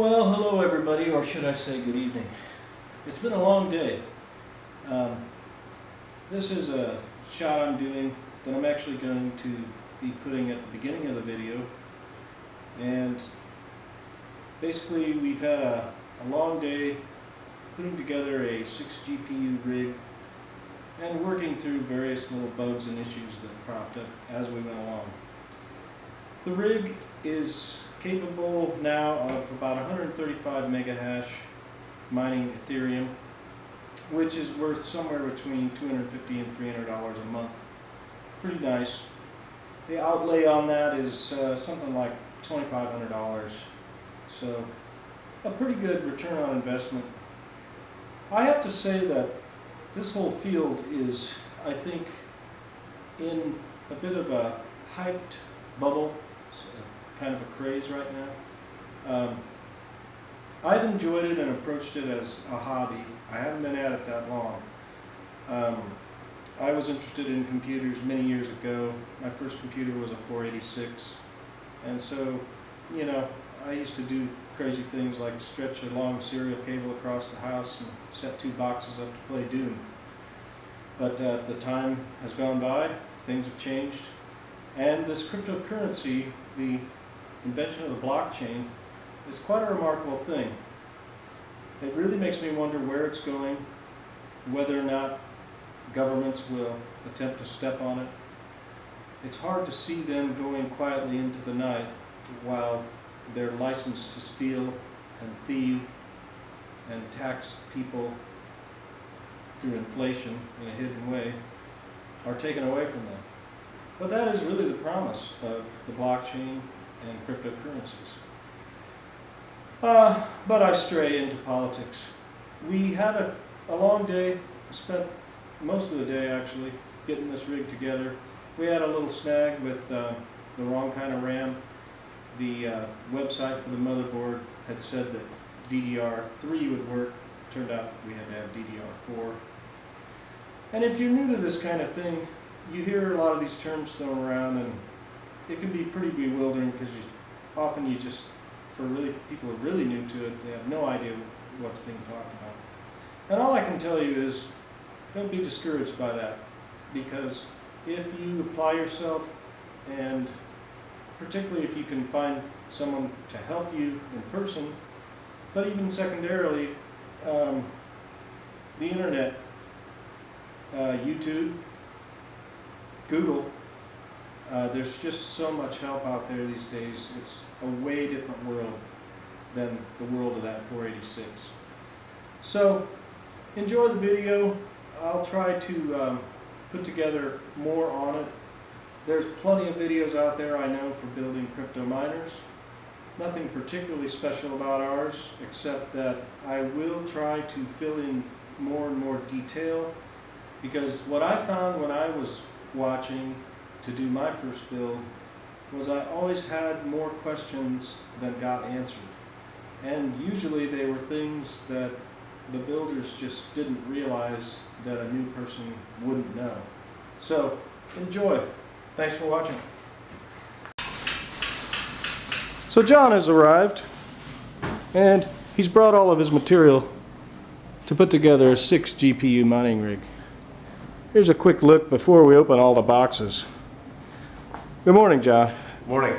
Well, hello everybody, or should I say good evening. It's been a long day. This is a shot I'm doing that I'm actually going to be putting at the beginning of the video. And basically we've had a long day putting together a 6 GPU rig and working through various little bugs and issues that cropped up as we went along. The rig is capable now of about 135 mega hash mining Ethereum, which is worth somewhere between $250 and $300 a month. Pretty nice. The outlay on that is something like $2,500, so a pretty good return on investment. I have to say that this whole field is, I think, in a bit of a hyped bubble. Kind of a craze right now. I've enjoyed it and approached it as a hobby. I haven't been at it that long. I was interested in computers many years ago. My first computer was a 486, and so, you know, I used to do crazy things like stretch a long serial cable across the house and set 2 boxes up to play Doom. But the time has gone by, things have changed, and this cryptocurrency, the invention of the blockchain, is quite a remarkable thing. It really makes me wonder where it's going, whether or not governments will attempt to step on it. It's hard to see them going quietly into the night while they're licensed to steal and thieve and tax people through inflation in a hidden way are taken away from them. But that is really the promise of the blockchain and cryptocurrencies. But I stray into politics. We had a long day, spent most of the day actually getting this rig together. We had a little snag with the wrong kind of RAM. The website for the motherboard had said that DDR3 would work. Turned out we had to have DDR4. And if you're new to this kind of thing, you hear a lot of these terms thrown around, and it can be pretty bewildering because often for people who are really new to it, they have no idea what's being talked about. And all I can tell you is, don't be discouraged by that, because if you apply yourself, and particularly if you can find someone to help you in person, but even secondarily, the internet, YouTube, Google, there's just so much help out there these days. It's a way different world than the world of that 486. So enjoy the video. I'll try to put together more on it. There's plenty of videos out there, I know, for building crypto miners. Nothing particularly special about ours, except that I will try to fill in more and more detail, because what I found when I was watching to do my first build was I always had more questions than got answered, and usually they were things that the builders just didn't realize that a new person wouldn't know. So enjoy. Thanks for watching. So John has arrived, and he's brought all of his material to put together a 6 GPU mining rig. Here's a quick look before we open all the boxes. Good morning, John. Morning.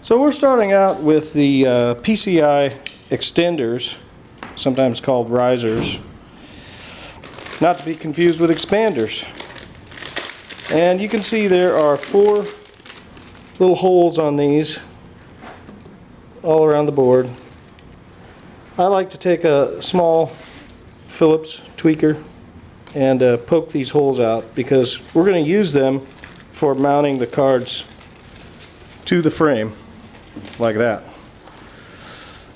So we're starting out with the PCI extenders, sometimes called risers, not to be confused with expanders. And you can see there are 4 little holes on these all around the board. I like to take a small Phillips tweaker and poke these holes out, because we're going to use them for mounting the cards to the frame like that.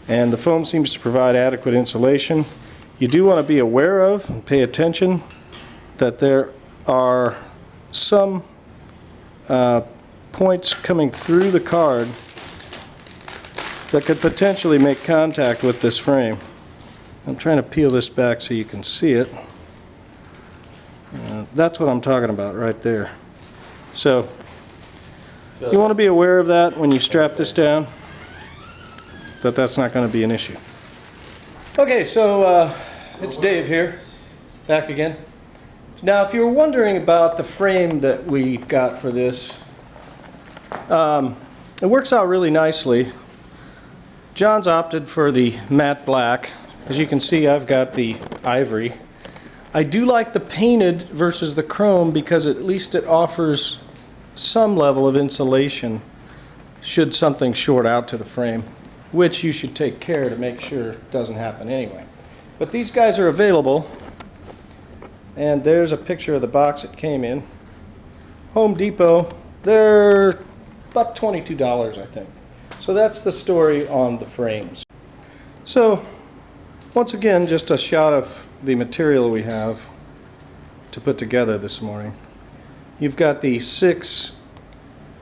And the foam seems to provide adequate insulation. You do want to be aware of and pay attention that there are some points coming through the card that could potentially make contact with this frame. I'm trying to peel this back so you can see it. That's what I'm talking about right there. So you want to be aware of that when you strap this down. that that's not going to be an issue. Okay, so it's Dave here, back again. Now, if you were wondering about the frame that we've got for this, it works out really nicely. John's opted for the matte black. As you can see, I've got the ivory. I do like the painted versus the chrome because at least it offers some level of insulation should something short out to the frame, which you should take care to make sure doesn't happen anyway. But these guys are available, and there's a picture of the box it came in. Home Depot, they're about $22, I think. So that's the story on the frames. So once again, just a shot of the material we have to put together this morning. You've got the 6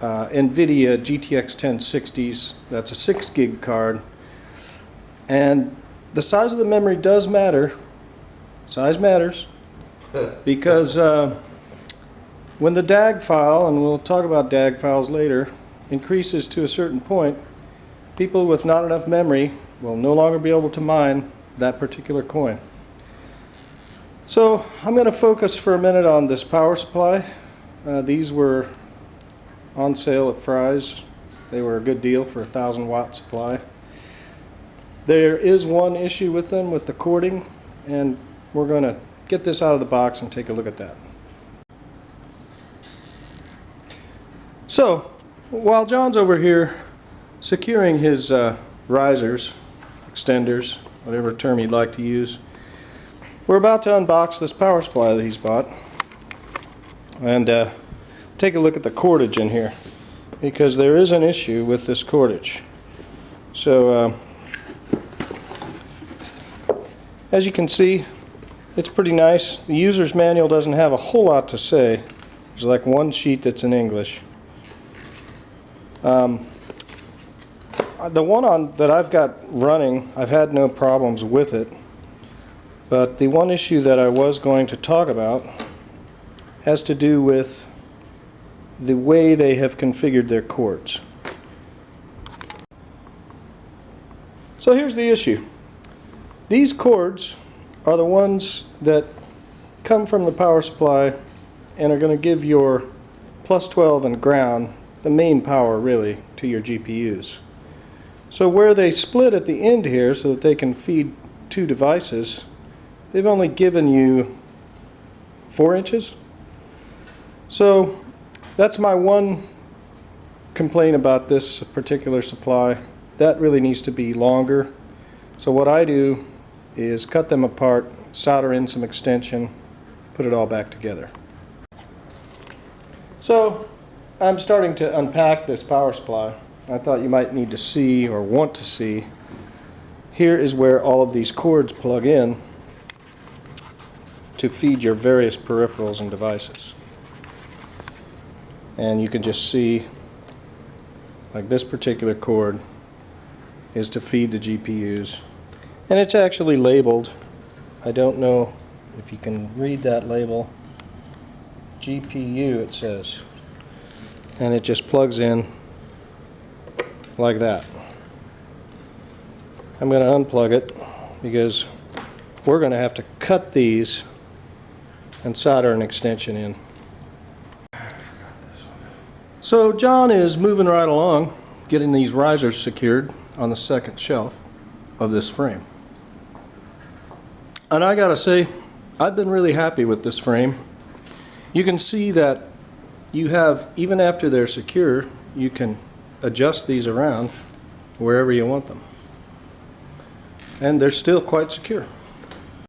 NVIDIA GTX1060s. That's a 6 gig card. And the size of the memory does matter. Size matters. Because when the DAG file, and we'll talk about DAG files later, increases to a certain point, people with not enough memory will no longer be able to mine that particular coin. So I'm going to focus for a minute on this power supply. These were on sale at Fry's. They were a good deal for a 1,000-watt supply. There is one issue with them, with the cording, and we're going to get this out of the box and take a look at that. So while John's over here securing his risers, extenders, whatever term you'd like to use, we're about to unbox this power supply that he's bought and take a look at the cordage in here, because there is an issue with this cordage. So as you can see, it's pretty nice. The user's manual doesn't have a whole lot to say. There's like one sheet that's in English. The one that I've got running, I've had no problems with it, but the one issue that I was going to talk about has to do with the way they have configured their cords. So here's the issue. These cords are the ones that come from the power supply and are going to give your plus 12 and ground the main power really to your GPUs. So where they split at the end here so that they can feed 2 devices, they've only given you 4 inches. So that's my one complaint about this particular supply. That really needs to be longer. So what I do is cut them apart, solder in some extension, put it all back together. So I'm starting to unpack this power supply. I thought you might need to see, or want to see, here is where all of these cords plug in to feed your various peripherals and devices. And you can just see, like this particular cord is to feed the GPUs. And it's actually labeled. I don't know if you can read that label. GPU it says. And it just plugs in like that. I'm going to unplug it because we're going to have to cut these and solder an extension in. So John is moving right along, getting these risers secured on the second shelf of this frame. And I gotta say, I've been really happy with this frame. You can see that you have, even after they're secure, you can adjust these around wherever you want them. And they're still quite secure.